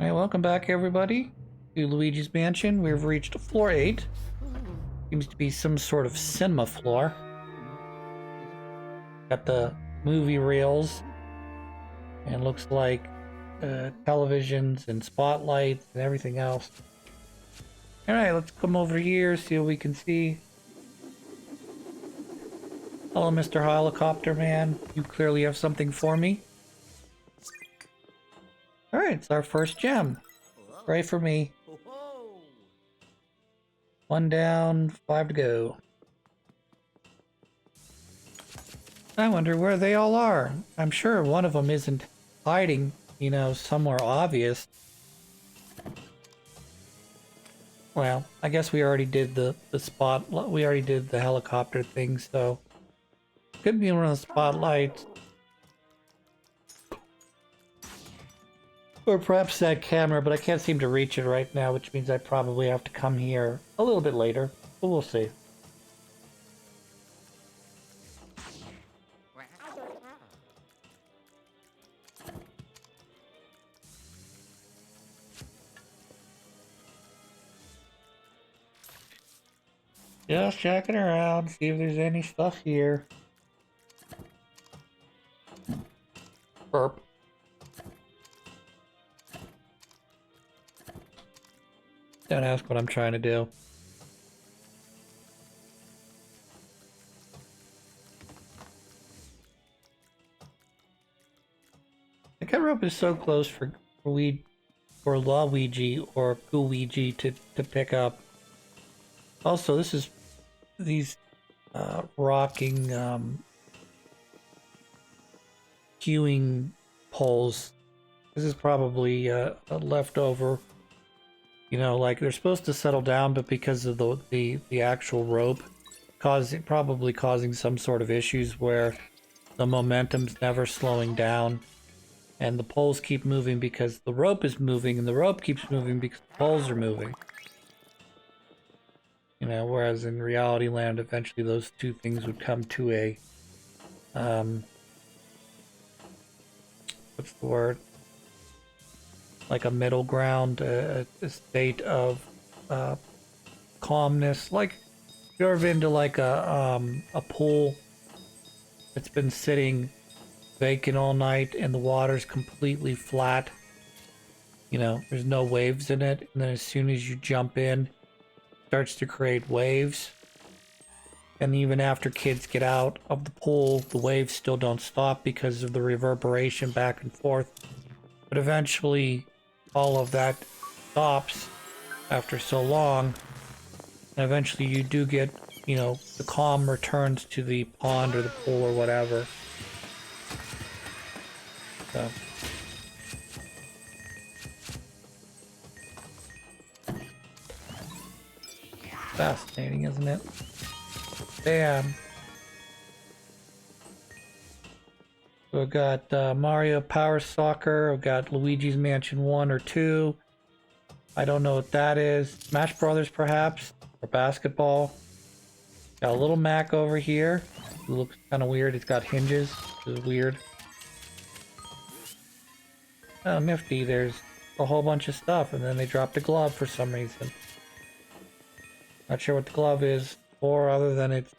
Hey, welcome back everybody to Luigi's Mansion. We've reached floor 8. Seems to be some sort of cinema floor. Got the movie reels and looks like televisions and spotlights and everything else. Alright, let's come over here, see what we can see. Hello, Mr. Helicopter Man. You clearly have something for me. Alright, it's our first gem. Pray for me. 1 down, 5 to go. I wonder where they all are. I'm sure one of them isn't hiding, you know, somewhere obvious. Well, I guess we already did the spot. We already did the helicopter thing, so could be one of the spotlights. Or perhaps that camera, but I can't seem to reach it right now, which means I probably have to come here a little bit later. But we'll see. Just checking around, see if there's any stuff here. Burp. Don't ask what I'm trying to do. The cover up is so close for Luigi or Luigi to pick up. Also, this is these rocking queuing poles. This is probably a leftover. You know, like they're supposed to settle down, but because of the actual rope, probably causing some sort of issues where the momentum's never slowing down, and the poles keep moving because the rope is moving, and the rope keeps moving because the poles are moving. You know, whereas in reality land, eventually those two things would come to a what's the word? Like a middle ground, a state of calmness. Like, if you've ever been to like a pool that's been sitting vacant all night and the water's completely flat, you know, there's no waves in it, and then as soon as you jump in, it starts to create waves. And even after kids get out of the pool, the waves still don't stop because of the reverberation back and forth. But eventually all of that stops after so long, and eventually you do get, you know, the calm returns to the pond or the pool or whatever. So fascinating, isn't it? Bam. We've got Mario Power Soccer. We've got Luigi's Mansion 1 or 2. I don't know what that is. Smash Brothers, perhaps? Or basketball. Got a little Mac over here. It looks kind of weird. It's got hinges. Which is weird. Oh, nifty. There's a whole bunch of stuff. And then they dropped a glove for some reason. Not sure what the glove is for, other than it's,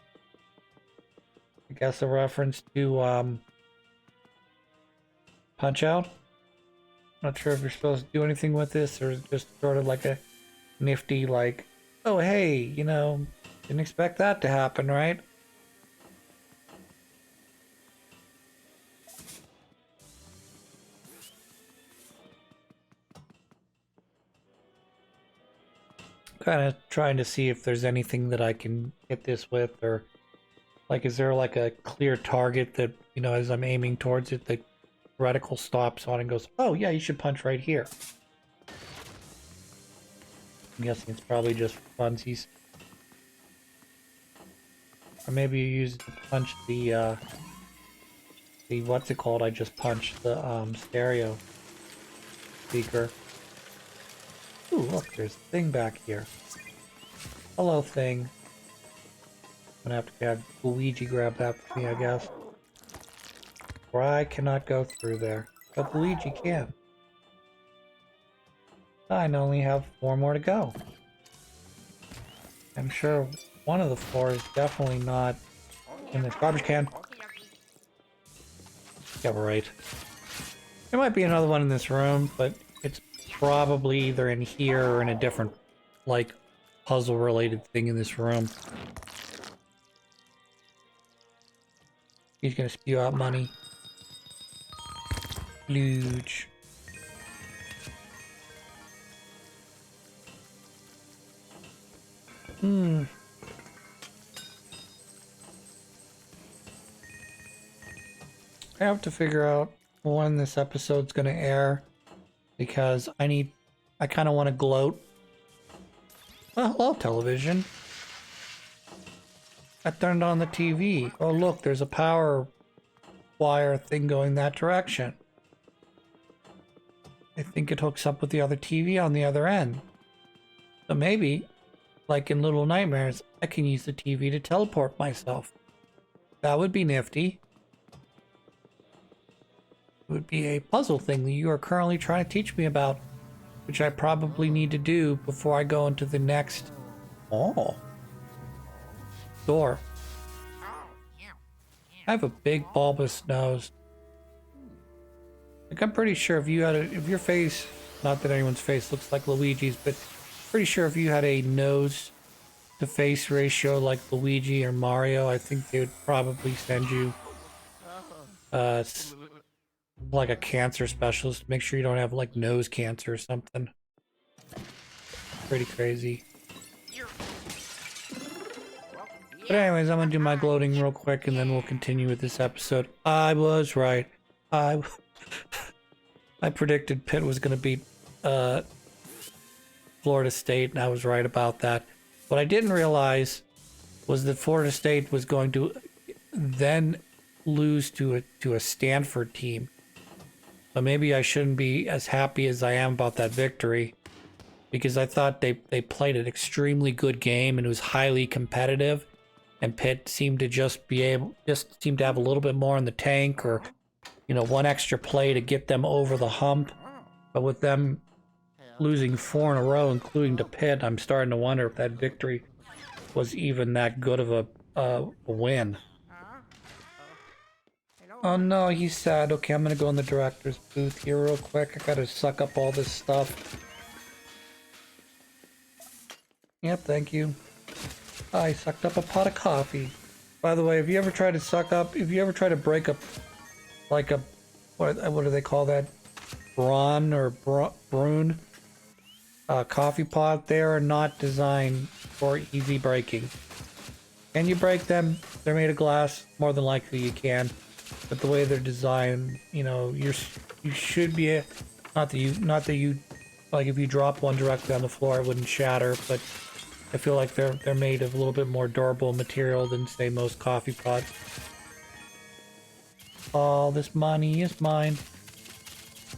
I guess, a reference to Punch Out. Not sure if you're supposed to do anything with this, or just sort of like a nifty, like, oh hey, you know, didn't expect that to happen, right? Kind of trying to see if there's anything that I can hit this with, or like, is there like a clear target that, you know, as I'm aiming towards it, the reticle stops on and goes, oh yeah, you should punch right here. I'm guessing it's probably just funsies. Or maybe you use it to punch the what's it called? I just punched the stereo speaker. Ooh, look, there's a thing back here. Hello, thing. I'm gonna have to have Luigi grab that for me, I guess. Or I cannot go through there. But Luigi can. I only have 4 more to go. I'm sure one of the 4 is definitely not in this garbage can. Yeah, we're right. There might be another one in this room, but it's probably either in here or in a different, like, puzzle-related thing in this room. He's gonna spew out money. Luigi. I have to figure out when this episode's gonna air, because I kind of want to gloat. Well, hello, television. I turned on the TV. Oh, look, there's a power wire thing going that direction. I think it hooks up with the other TV on the other end. So maybe, like in Little Nightmares, I can use the TV to teleport myself. That would be nifty. It would be a puzzle thing that you are currently trying to teach me about, which I probably need to do before I go into the next door. I have a big bulbous nose. Like, I'm pretty sure if your face, not that anyone's face looks like Luigi's, but pretty sure if you had a nose to face ratio like Luigi or Mario, I think they would probably send you like a cancer specialist. Make sure you don't have like nose cancer or something. Pretty crazy. But anyways, I'm gonna do my gloating real quick and then we'll continue with this episode. I was right. I predicted Pitt was gonna beat Florida State, and I was right about that. What I didn't realize was that Florida State was going to then lose to a Stanford team. So maybe I shouldn't be as happy as I am about that victory, because I thought they played an extremely good game and it was highly competitive, and Pitt seemed to just seemed to have a little bit more in the tank, or one extra play to get them over the hump. But with them losing 4 in a row, including to Pitt, I'm starting to wonder if that victory was even that good of a win. Oh no, he's sad. Okay, I'm gonna go in the director's booth here real quick. I gotta suck up all this stuff. Yep, thank you. I sucked up a pot of coffee. By the way, if you ever try to break up, like a, what do they call that? Brawn or brune? Coffee pot, they are not designed for easy breaking. Can you break them? They're made of glass. More than likely you can. But the way they're designed, you should be, not that you, like if you drop one directly on the floor, it wouldn't shatter, but I feel like they're made of a little bit more durable material than, say, most coffee pots. All this money is mine.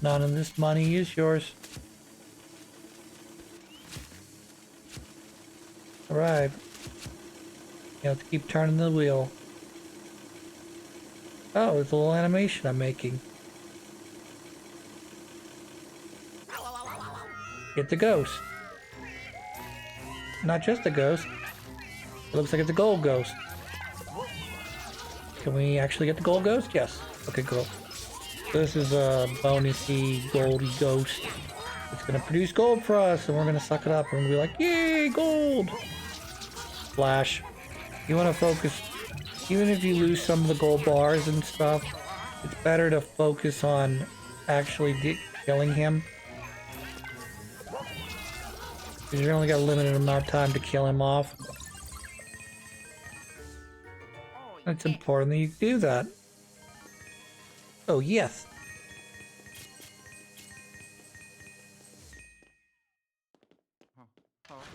None of this money is yours. Alright. You have to keep turning the wheel. Oh, it's a little animation I'm making. Get the ghost. Not just a ghost. It looks like it's a gold ghost. Can we actually get the gold ghost? Yes. Okay, cool. So this is a bonusy goldy ghost. It's gonna produce gold for us, and we're gonna suck it up and we'll be like, yay, gold! Flash. You wanna focus, even if you lose some of the gold bars and stuff, it's better to focus on actually killing him. Because you only got a limited amount of time to kill him off. It's important that you do that. Oh, yes.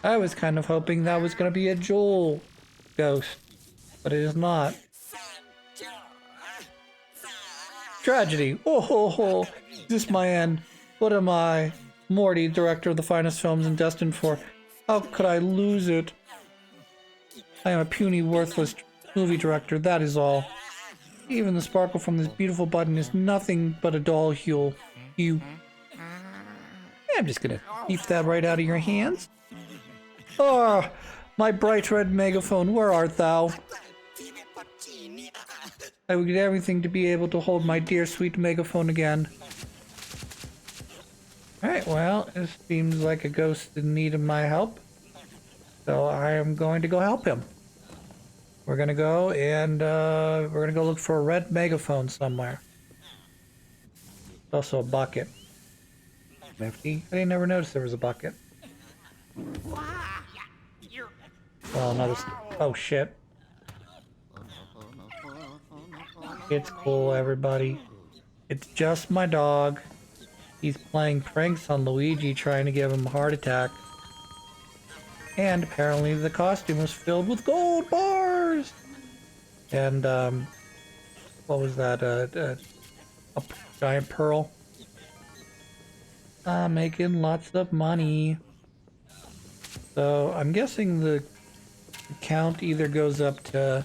I was kind of hoping that was going to be a Joel ghost, but it is not. Tragedy. Oh, ho, ho. Is this my end? What am I? Morty, director of the finest films and destined for. How could I lose it? I am a puny, worthless movie director, that is all. Even the sparkle from this beautiful button is nothing but a dull hue. I'm just gonna Thief that right out of your hands. Oh, my bright red megaphone, where art thou? I would give everything to be able to hold my dear sweet megaphone again. Alright, well, it seems like a ghost in need of my help. So I am going to go help him. We're gonna go and we're gonna go look for a red megaphone somewhere. Also a bucket. Nifty. I didn't ever notice there was a bucket. Well, another. Oh shit. It's cool, everybody. It's just my dog. He's playing pranks on Luigi, trying to give him a heart attack. And apparently the costume was filled with gold bars! And, what was that? A giant pearl. Making lots of money. So, I'm guessing the count either goes up to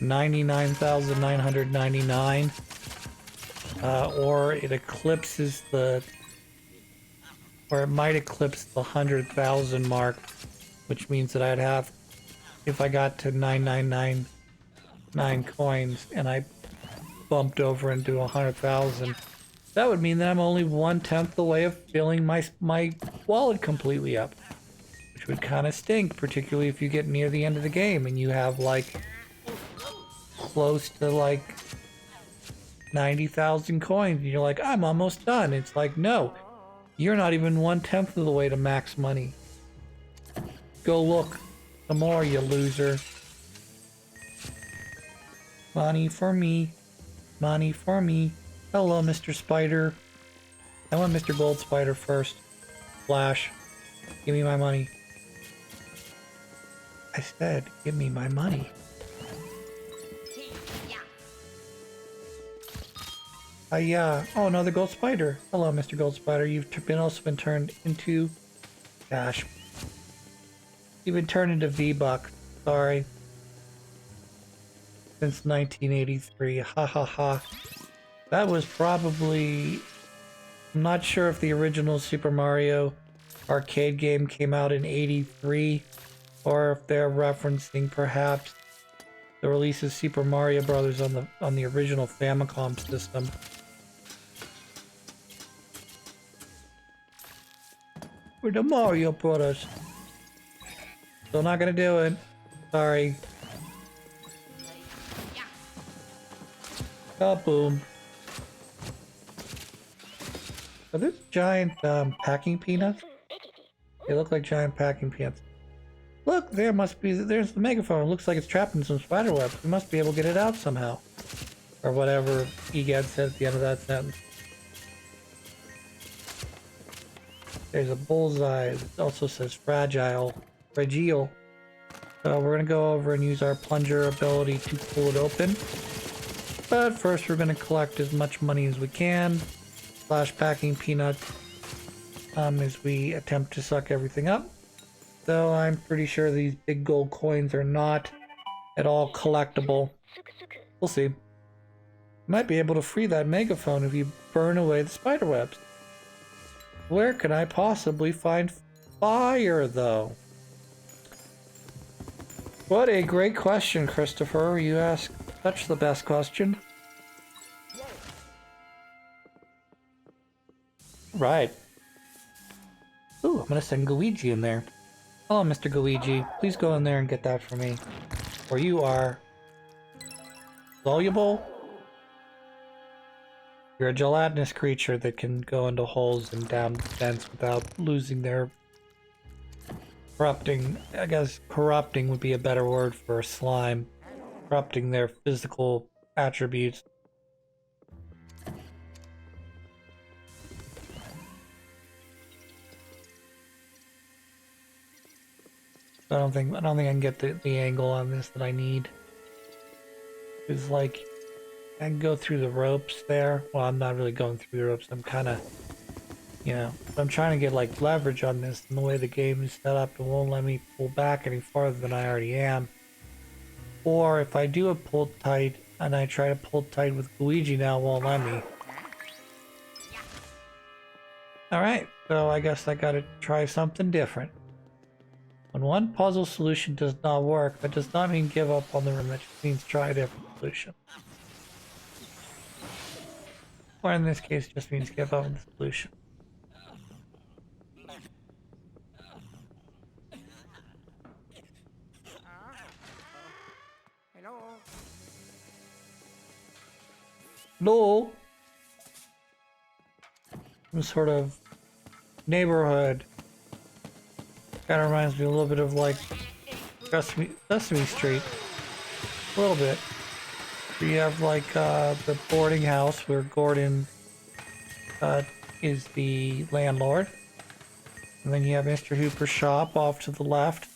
99,999, or it eclipses the... or it might eclipse the 100,000 mark, which means that I'd have, if I got to 9999 coins and I bumped over into 100,000, that would mean that I'm only 1/10 the way of filling my wallet completely up, which would kind of stink, particularly if you get near the end of the game and you have like close to like 90,000 coins and you're like, I'm almost done. It's like, no, you're not even 1/10 of the way to max money. Go look some more, you loser. Money for me. Money for me. Hello, Mr. Spider. I want Mr. Gold Spider first. Flash. Give me my money. I said, give me my money. Oh, another Gold Spider. Hello, Mr. Gold Spider. You've also been turned into cash. You've been turned into V-Buck. Sorry. Since 1983. Ha ha ha. That was probably... I'm not sure if the original Super Mario arcade game came out in 83, or if they're referencing perhaps the release of Super Mario Brothers on the original Famicom system. We're the Mario Brothers. Still not gonna do it. Sorry. Kaboom. Are these giant packing peanuts? They look like giant packing peanuts. Look, there's the megaphone. It looks like it's trapped in some spider webs. We must be able to get it out somehow. Or whatever EGAD said at the end of that sentence. There's a bullseye. It also says fragile. Fragile. So we're going to go over and use our plunger ability to pull it open. But first we're going to collect as much money as we can. Slash packing peanuts. As we attempt to suck everything up. Though I'm pretty sure these big gold coins are not at all collectible. We'll see. Might be able to free that megaphone if you burn away the spider webs. Where can I possibly find fire, though? What a great question, Christopher. You ask such the best question. Right. Ooh, I'm gonna send Luigi in there. Hello, Mr. Luigi. Please go in there and get that for me. Or you are... soluble? You're a gelatinous creature that can go into holes and down vents without losing their... corrupting... I guess corrupting would be a better word for a slime. Corrupting their physical attributes. I don't think I can get the angle on this that I need. It's like I can go through the ropes there. Well, I'm not really going through the ropes. I'm kind of, you know, I'm trying to get like leverage on this, and the way the game is set up, it won't let me pull back any farther than I already am. Or if I do a pull tight and I try to pull tight with Luigi now, it won't let me. Alright, so I guess I gotta try something different. When one puzzle solution does not work, that does not mean give up on the room, it just means try a different solution. Or in this case, just means give up on the solution. No! Some sort of neighborhood. Kind of reminds me a little bit of like Sesame Street. A little bit. You have like the boarding house where Gordon is the landlord. And then you have Mr. Hooper's shop off to the left.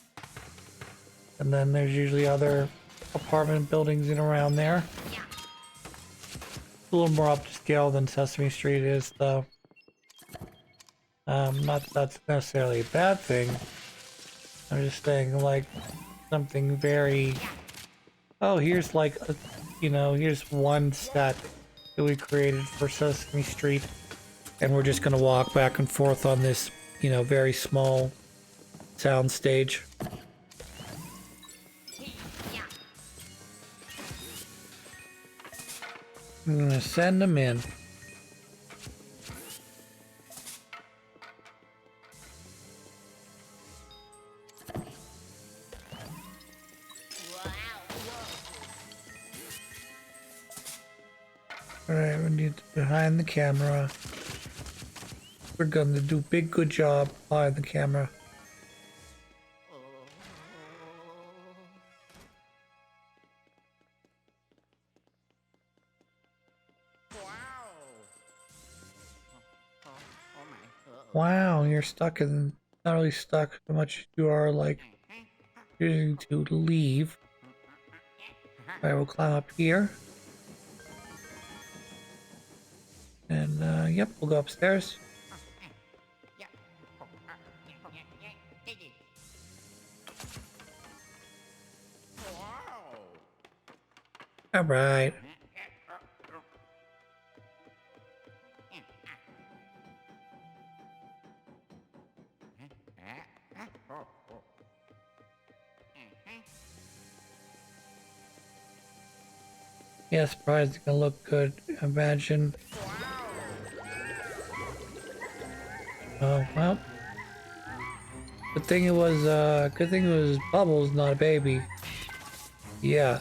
And then there's usually other apartment buildings in around there. A little more up to scale than Sesame Street is, though. Not that that's necessarily a bad thing. I'm just saying, like, something very... Oh, here's like, here's one set that we created for Sesame Street. And we're just going to walk back and forth on this, very small sound stage. I'm going to send them in. Alright, we need behind the camera. We're gonna do big good job behind the camera. Wow, you're stuck in, not really stuck so much as you are like choosing to leave. Alright, we'll climb up here. And yep, we'll go upstairs. Alright. Yeah, surprised it's gonna look good, imagine. Oh, well. Good thing it was Bubbles, not a baby. Yeah,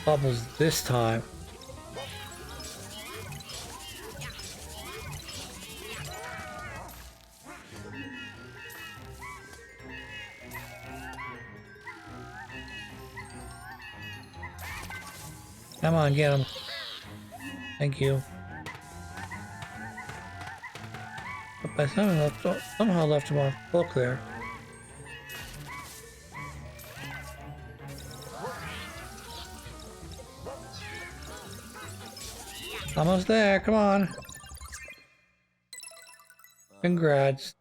Bubbles this time. Come on, get him. Thank you. But I somehow left him off the book there. Almost there, come on. Congrats.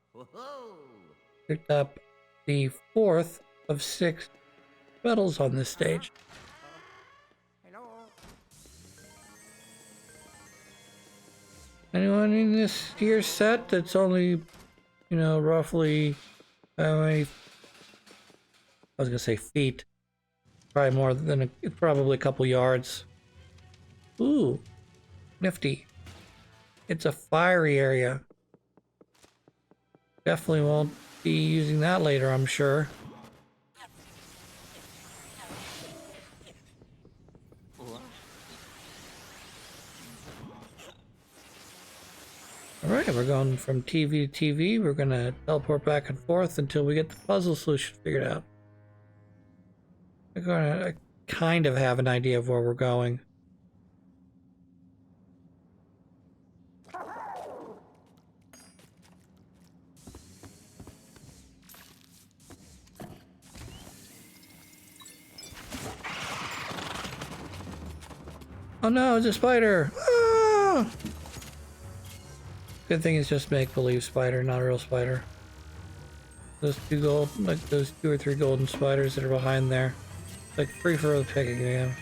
Picked up the 4th of 6 medals on this stage. Anyone in this year's set that's only, roughly, how many, I was gonna say feet, probably more than, probably a couple yards. Ooh, nifty. It's a fiery area. Definitely won't be using that later, I'm sure. Alright, we're going from TV to TV. We're gonna teleport back and forth until we get the puzzle solution figured out. I kind of have an idea of where we're going. Oh no, it's a spider! Ah! Good thing it's just make-believe spider, not a real spider. Those those 2 or 3 golden spiders that are behind there. Like free for the picking again.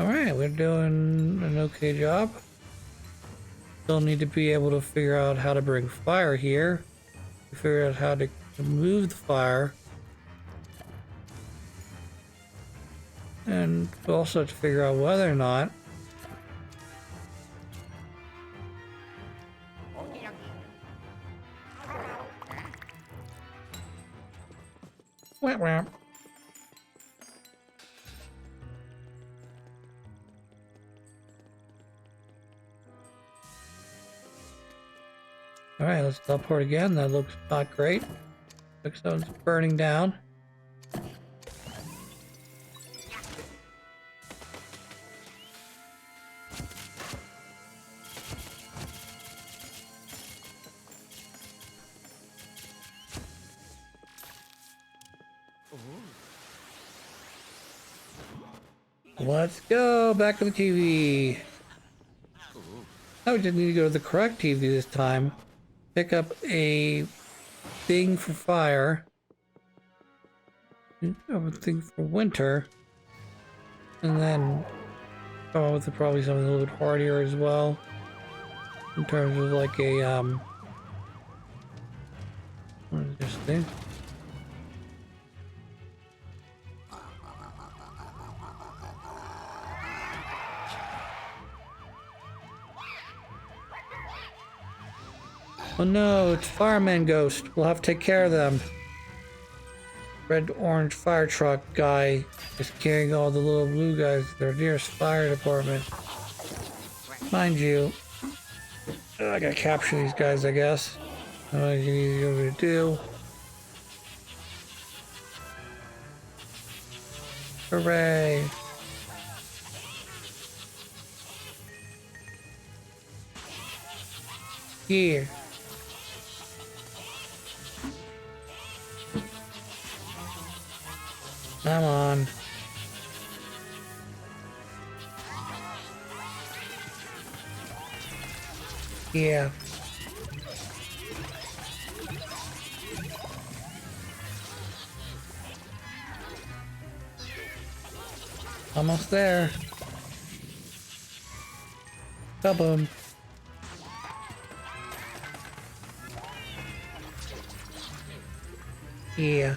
Alright, we're doing an okay job. Still need to be able to figure out how to bring fire here. Figure out how to move the fire. And we also have to figure out whether or not wham, wham. Alright, let's teleport again. That looks not great. Looks like it's burning down. Let's go back to the TV. Now we just need to go to the correct TV this time. Pick up a thing for fire. A thing for winter. And then come up with probably something a little bit hardier as well. In terms of like a what is this thing? Oh no, it's Fireman Ghost. We'll have to take care of them. Red orange fire truck guy is carrying all the little blue guys to their nearest fire department. Mind you, I gotta capture these guys, I guess. Not easy to do. Hooray! Here. Come on. Yeah. Almost there. Kaboom. Yeah.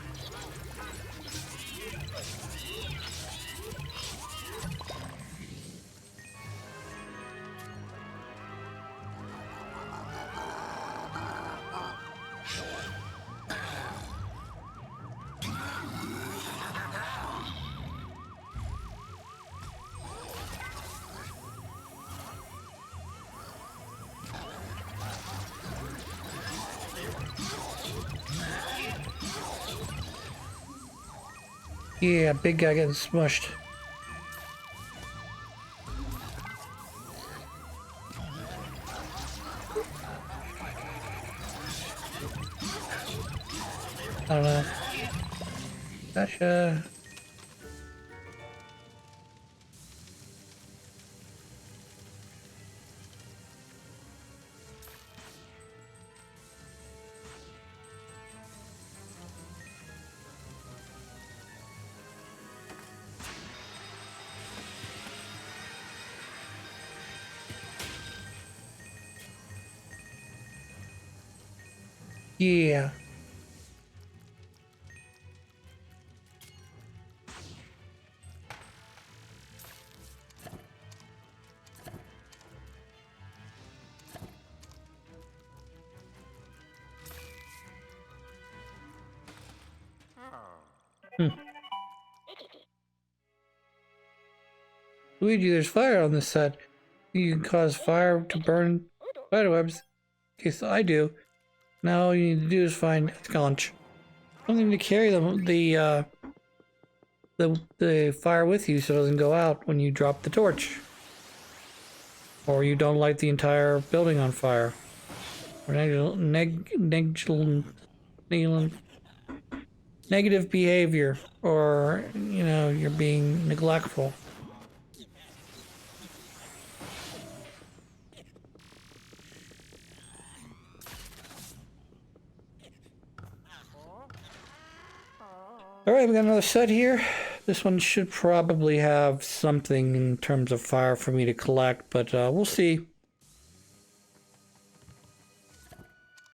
Yeah, big guy getting smushed. I don't know. Gotcha. Yeah. Luigi, there's fire on this set. You can cause fire to burn spiderwebs. In case I do. Now all you need to do is find sconch. Something to carry the fire with you so it doesn't go out when you drop the torch. Or you don't light the entire building on fire. Or negative behavior. Or, you know, you're being neglectful. Alright, we got another set here. This one should probably have something in terms of fire for me to collect, but we'll see.